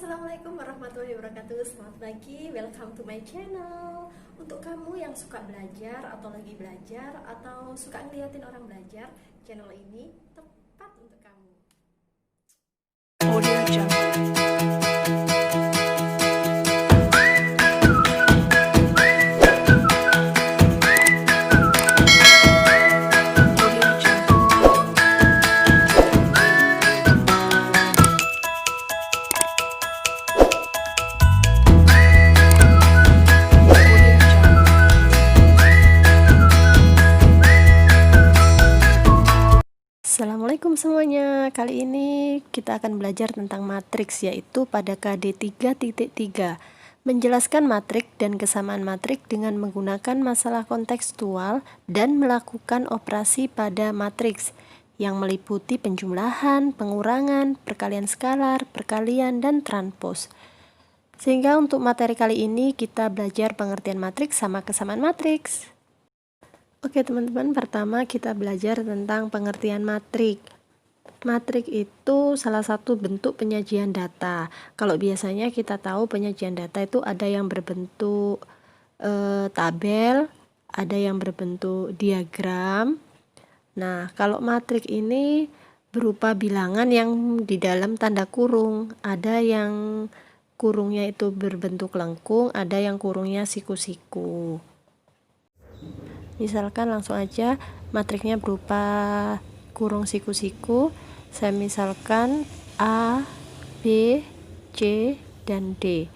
Assalamualaikum warahmatullahi wabarakatuh. Selamat pagi, welcome to my channel. Untuk kamu yang suka belajar atau lagi belajar atau suka ngeliatin orang belajar, channel ini tepat untuk kamu. Audio Jungle. Audio Jungle. Audio Jungle. Assalamualaikum semuanya. Kali ini kita akan belajar tentang matriks, yaitu pada KD 3.3, menjelaskan matrik dan kesamaan matrik dengan menggunakan masalah kontekstual dan melakukan operasi pada matriks yang meliputi penjumlahan, pengurangan, perkalian skalar, perkalian, dan transpos. Sehingga untuk materi kali ini kita belajar pengertian matriks sama kesamaan matriks. Oke teman-teman, pertama kita belajar tentang pengertian matrik. Matrik itu salah satu bentuk penyajian data. Kalau biasanya kita tahu penyajian data itu ada yang berbentuk tabel, ada yang berbentuk diagram. Nah, kalau matrik ini berupa bilangan yang di dalam tanda kurung. Ada yang kurungnya itu berbentuk lengkung, ada yang kurungnya siku-siku. Misalkan langsung aja matriknya berupa kurung siku-siku. Saya misalkan A, B, C, dan D.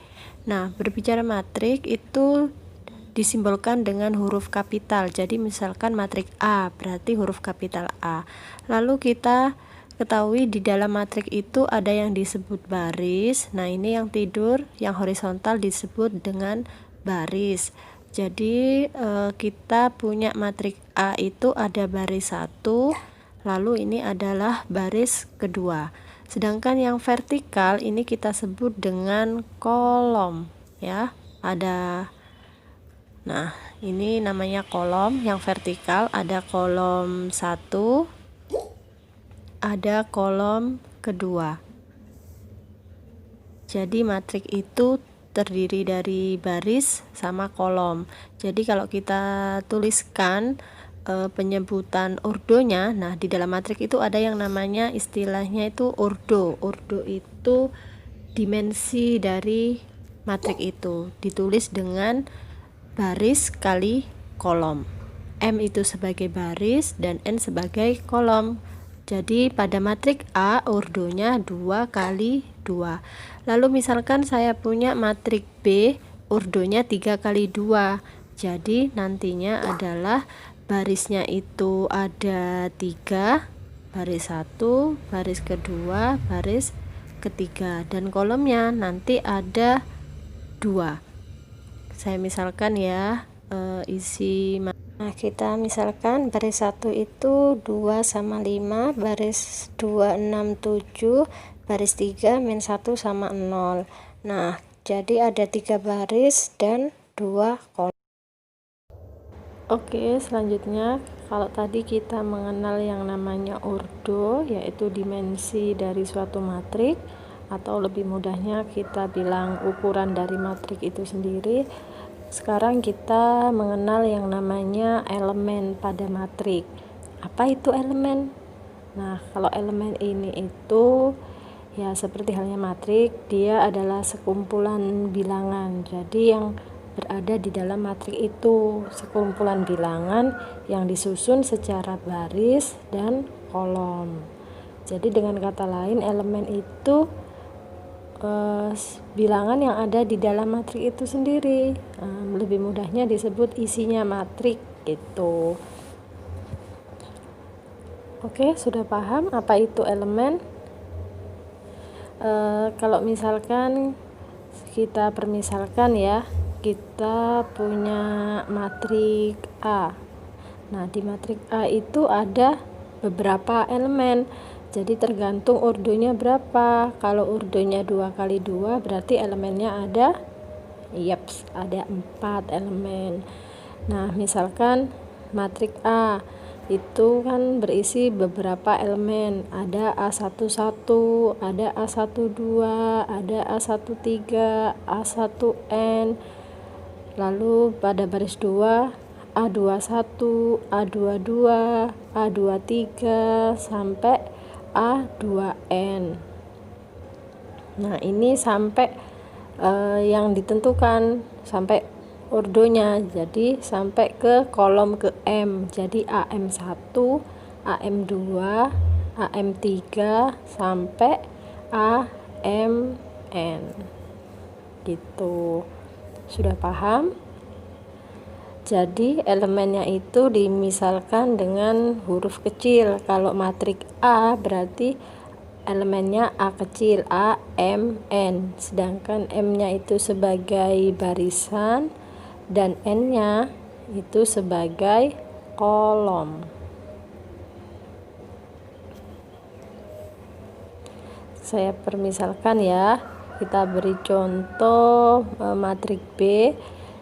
Nah, berbicara matrik itu disimbolkan dengan huruf kapital. Jadi misalkan matrik A berarti huruf kapital A. Lalu kita ketahui di dalam matrik itu ada yang disebut baris. Nah, ini yang tidur, yang horizontal disebut dengan baris. Jadi kita punya matrik A itu ada baris 1, lalu ini adalah baris kedua. Sedangkan yang vertikal ini kita sebut dengan kolom, ya. Nah, ini namanya kolom. Yang vertikal ada kolom 1, ada kolom kedua. Jadi matrik itu terdiri dari baris sama kolom. Jadi kalau kita tuliskan penyebutan ordonya, nah di dalam matrik itu ada yang namanya istilahnya itu ordo. Ordo itu dimensi dari matrik itu, ditulis dengan baris kali kolom. M itu sebagai baris dan N sebagai kolom. Jadi pada matrik A ordonya 2 kali 2. Lalu misalkan saya punya matrik B ordonya 3 kali 2. Jadi nantinya adalah barisnya itu ada 3, baris 1, baris kedua, baris ketiga, dan kolomnya nanti ada 2. Saya misalkan ya isi. Nah, kita misalkan baris 1 itu 2 sama 5, baris 2 6 7, baris 3 min 1 sama 0. Nah, jadi ada 3 baris dan 2 kolom. Oke, selanjutnya kalau tadi kita mengenal yang namanya ordo, yaitu dimensi dari suatu matrik, atau lebih mudahnya kita bilang ukuran dari matrik itu sendiri. Sekarang kita mengenal yang namanya elemen pada matrik. Apa itu elemen? Nah, kalau elemen ini itu ya seperti halnya matrik, dia adalah sekumpulan bilangan. Jadi yang berada di dalam matrik itu sekumpulan bilangan yang disusun secara baris dan kolom. Jadi dengan kata lain, elemen itu bilangan yang ada di dalam matrik itu sendiri. Lebih mudahnya disebut isinya matrik itu. Oke, sudah paham apa itu elemen? Kalau misalkan kita permisalkan ya, kita punya matrik A. Nah, di matrik A itu ada beberapa elemen. Jadi tergantung ordonya berapa. Kalau ordonya 2 kali 2 berarti elemennya ada ada 4 elemen. Nah, misalkan matrik A. itu kan berisi beberapa elemen, ada A11, ada A12, ada A13, A1N. Lalu pada baris 2 A21, A22, A23 sampai A2N. Nah, ini sampai yang ditentukan sampai ordonya, jadi sampai ke kolom ke M, jadi AM1, AM2, AM3 sampai AMN gitu. Sudah paham? Jadi elemennya itu dimisalkan dengan huruf kecil. Kalau matrik A berarti elemennya A kecil, A, M, N. Sedangkan M-nya itu sebagai barisan dan N-nya itu sebagai kolom. Saya permisalkan ya. Kita beri contoh matrik B.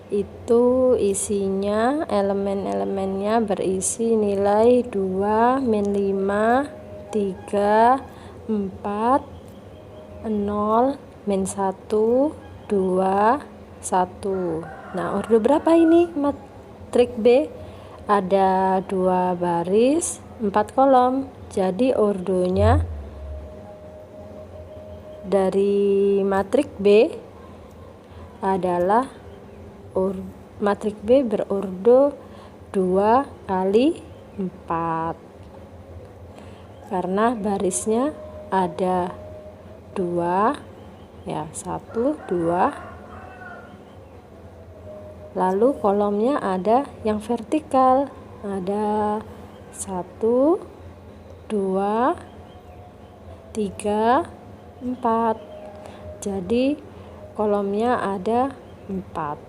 Itu isinya elemen-elemennya berisi nilai 2, min 5, 3, 4, 0, min 1, 2, 1. Nah, ordo berapa ini matrik B? Ada 2 baris, 4 kolom. Jadi ordonya dari matrik B adalah matrik B berordo 2 kali 4 karena barisnya ada 2 ya, 1, 2, lalu kolomnya ada yang vertikal, ada 1, 2, 3, 4. Jadi kolomnya ada 4.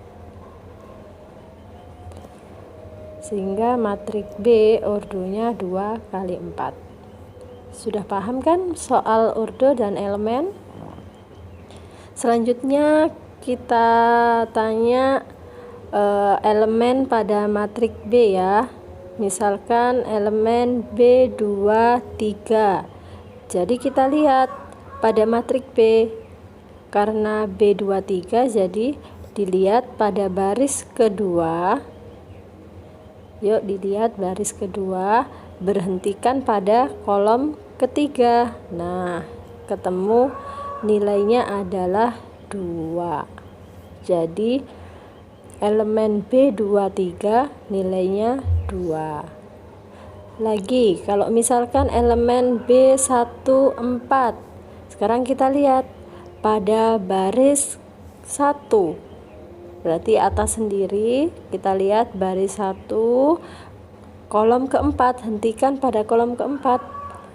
Sehingga matrik B ordonya 2 kali 4. Sudah paham kan soal ordo dan elemen? Selanjutnya kita tanya elemen pada matrik B ya. Misalkan elemen B23. Jadi kita lihat pada matrik B, karena B23 jadi dilihat pada baris kedua. Yuk dilihat baris kedua, berhentikan pada kolom ketiga. Nah, ketemu nilainya adalah 2. Jadi elemen B23 nilainya 2. Lagi, kalau misalkan elemen B14. Sekarang kita lihat pada baris 1. Berarti atas sendiri, kita lihat baris 1, kolom keempat, hentikan pada kolom keempat.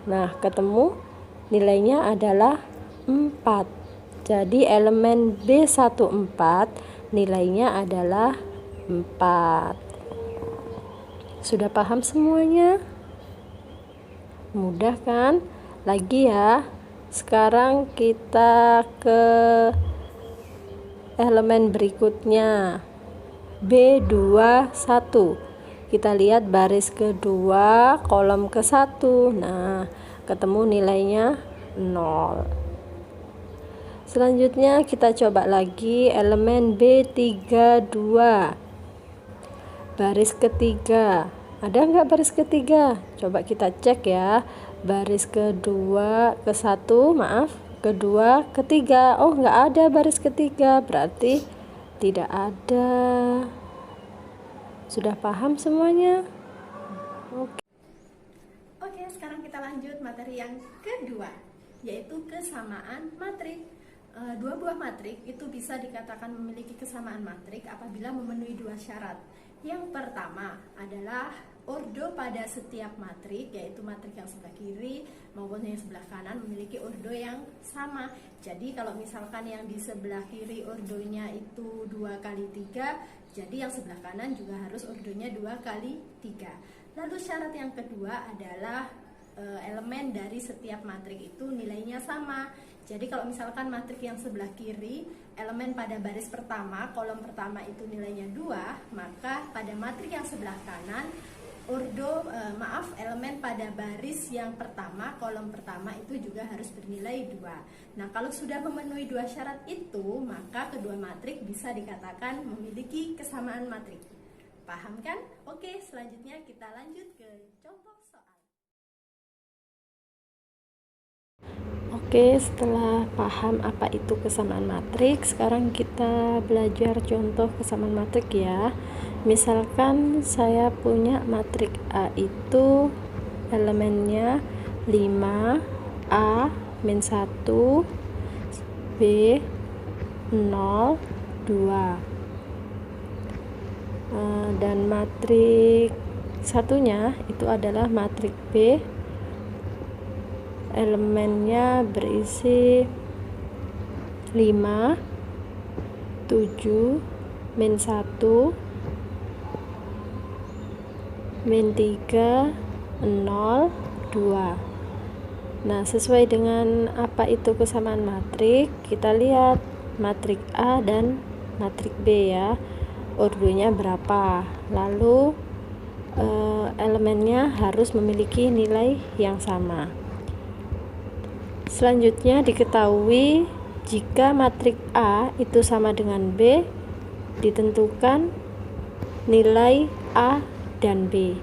Nah, ketemu nilainya adalah 4. Jadi elemen B14 nilainya adalah 4. Sudah paham semuanya? Mudah kan? Lagi ya. Sekarang kita ke elemen berikutnya, B21. Kita lihat baris kedua, kolom ke-1. Nah, ketemu nilainya 0. Selanjutnya kita coba lagi elemen B32. Baris ketiga. Ada nggak baris ketiga? Coba kita cek ya. Baris kedua, ke-1, maaf. Kedua, ketiga. Oh, nggak ada baris ketiga, berarti tidak ada. Sudah paham semuanya? Oke, sekarang kita lanjut materi yang kedua, yaitu kesamaan matrik. Dua buah matrik itu bisa dikatakan memiliki kesamaan matrik apabila memenuhi 2 syarat. Yang pertama adalah ordo pada setiap matrik, yaitu matrik yang sebelah kiri maupun yang sebelah kanan memiliki ordo yang sama. Jadi kalau misalkan yang di sebelah kiri ordonya itu 2 kali 3, jadi yang sebelah kanan juga harus ordonya 2 kali 3. Lalu syarat yang kedua adalah elemen dari setiap matrik itu nilainya sama. Jadi kalau misalkan matrik yang sebelah kiri, elemen pada baris pertama, kolom pertama itu nilainya 2, maka pada matrik yang sebelah kanan, elemen pada baris yang pertama, kolom pertama itu juga harus bernilai 2. Nah, kalau sudah memenuhi 2 syarat itu, maka kedua matrik bisa dikatakan memiliki kesamaan matrik. Paham kan? Oke, selanjutnya kita lanjut ke contoh soal. Oke, setelah paham apa itu kesamaan matrik, sekarang kita belajar contoh kesamaan matrik ya. Misalkan saya punya matrik A itu elemennya 5, A min 1, B 0, 2. Dan matrik satunya itu adalah matrik B, elemennya berisi 5, 7, min 1, min 3, 0, 2. Nah, sesuai dengan apa itu kesamaan matrik, kita lihat matrik A dan matrik B ya, ordonya berapa, lalu elemennya harus memiliki nilai yang sama. Selanjutnya diketahui jika matrik A itu sama dengan B, ditentukan nilai A dan B.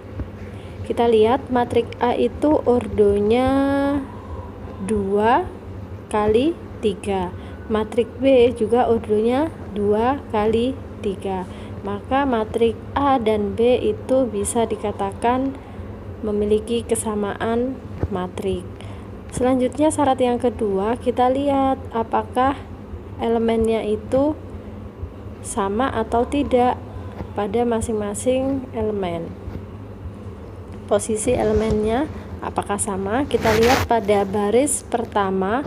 Kita lihat matrik A itu ordonya 2 kali 3. Matrik B juga ordonya 2 kali 3. Maka matrik A dan B itu bisa dikatakan memiliki kesamaan matrik. Selanjutnya syarat yang kedua, kita lihat apakah elemennya itu sama atau tidak pada masing-masing elemen. Posisi elemennya apakah sama? Kita lihat pada baris pertama,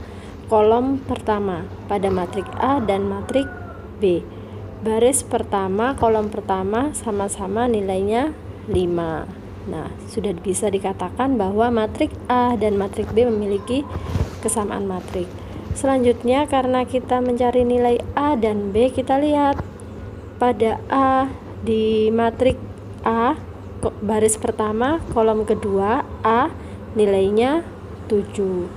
kolom pertama pada matrik A dan matrik B. Baris pertama, kolom pertama sama-sama nilainya 5. Nah, sudah bisa dikatakan bahwa matrik A dan matrik B memiliki kesamaan matrik. Selanjutnya, karena kita mencari nilai A dan B, kita lihat pada A di matrik A baris pertama, kolom kedua, A nilainya 7.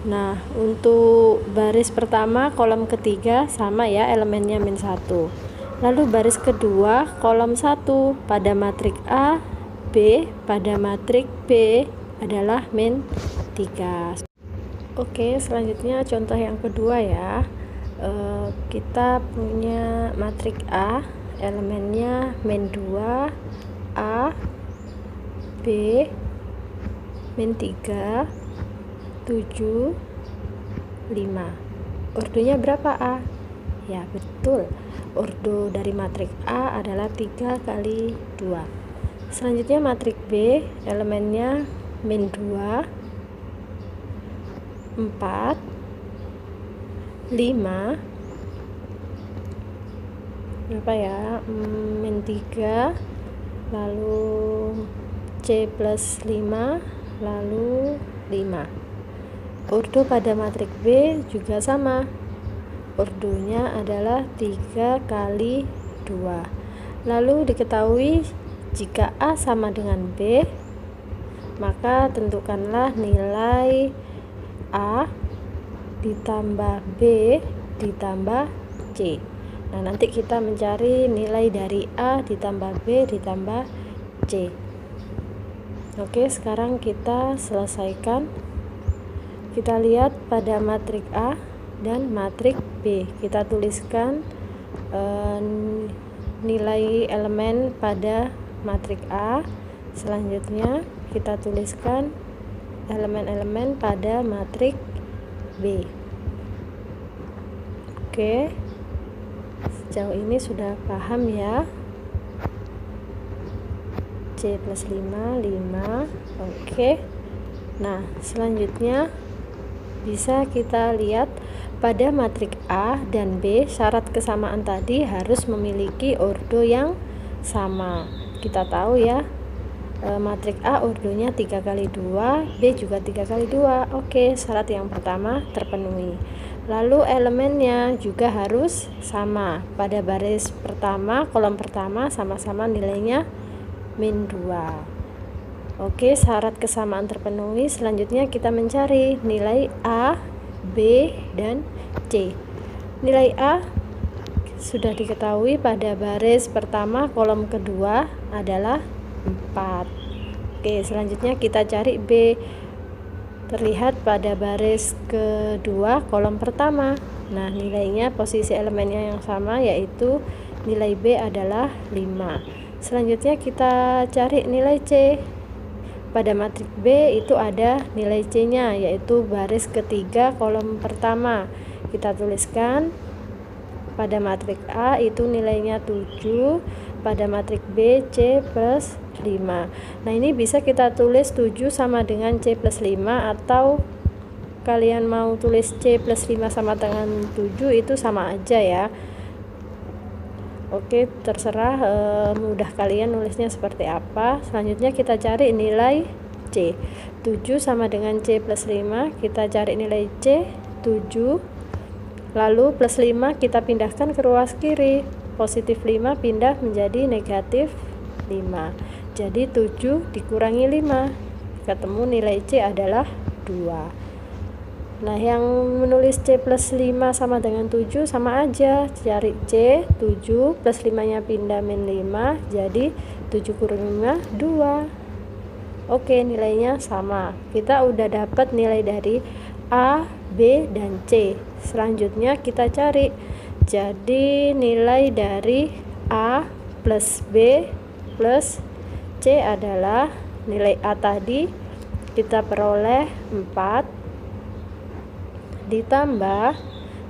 Nah, untuk baris pertama, kolom ketiga sama ya, elemennya min 1. Lalu baris kedua, kolom 1 pada matrik A, B pada matrik B adalah min 3. Oke, selanjutnya contoh yang kedua ya. Kita punya matrik A, elemennya min 2, A, B, min 3, 7, 5. Ordonya berapa A? Ya, betul. Ordo dari matrik A adalah 3 kali 2. Selanjutnya matrik B, elemennya min 2, 4, 5, berapa ya, min 3, lalu C plus 5, lalu 5. Ordo pada matrik B juga sama, ordonya adalah 3 kali 2. Lalu diketahui jika A sama dengan B, maka tentukanlah nilai A ditambah B ditambah C. Nah, nanti kita mencari nilai dari A ditambah B ditambah C. Oke, sekarang kita selesaikan. Kita lihat pada matrik A dan matrik B. Kita tuliskan nilai elemen pada matrik A. Selanjutnya kita tuliskan elemen-elemen pada matrik B. Oke, sejauh ini sudah paham ya. C plus 5, 5. Oke. Nah, selanjutnya bisa kita lihat pada matrik A dan B, syarat kesamaan tadi harus memiliki ordo yang sama. Kita tahu ya, matrik A ordonya 3 kali 2, B juga 3 kali 2. Oke, syarat yang pertama terpenuhi. Lalu elemennya juga harus sama. Pada baris pertama, kolom pertama sama-sama nilainya min 2. Oke, syarat kesamaan terpenuhi. Selanjutnya kita mencari nilai A, B, dan C. Nilai A sudah diketahui pada baris pertama kolom kedua adalah 4. Oke, selanjutnya kita cari B. Terlihat pada baris kedua kolom pertama. Nah, nilainya posisi elemennya yang sama, yaitu nilai B adalah 5. Selanjutnya kita cari nilai C. Pada matrik B itu ada nilai C-nya, yaitu baris ketiga kolom pertama. Kita tuliskan pada matrik A itu nilainya 7, pada matrik B C plus 5. Nah, ini bisa kita tulis 7 sama dengan C plus 5, atau kalian mau tulis C plus 5 sama dengan 7, itu sama aja ya. Oke, terserah mudah kalian nulisnya seperti apa. Selanjutnya kita cari nilai C. 7 sama dengan C plus 5, kita cari nilai C 7. Lalu plus 5 kita pindahkan ke ruas kiri. Positif 5 pindah menjadi negatif 5. Jadi 7 dikurangi 5. Ketemu nilai C adalah 2. Nah, yang menulis C plus 5 sama dengan 7 sama aja. Cari C, 7 plus 5 nya pindah min 5. Jadi 7 kurang 5, 2. Oke, nilainya sama. Kita udah dapat nilai dari A, B, dan C. Selanjutnya kita cari. Jadi nilai dari A plus B plus C adalah nilai A tadi kita peroleh 4, ditambah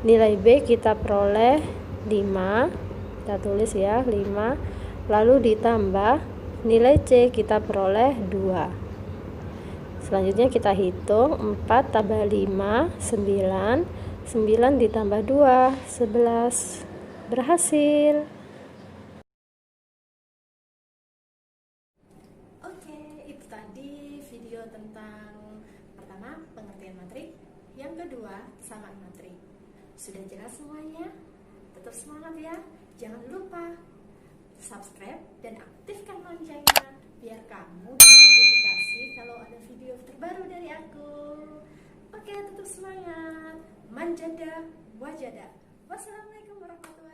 nilai B kita peroleh 5. Kita tulis ya, 5. Lalu ditambah nilai C kita peroleh 2. Selanjutnya kita hitung 4 tambah 5, 9. 9 ditambah 2, 11. Berhasil. Oke, itu tadi video tentang pertama pengertian matrik, yang kedua kesamaan matrik. Sudah jelas semuanya? Tetap semangat ya. Jangan lupa subscribe dan aktifkan loncengnya biar kamu dapat notifikasi kalau ada video terbaru dari aku. Oke, tetap semangat. Manjada wajada. Wassalamualaikum warahmatullahi wabarakatuh.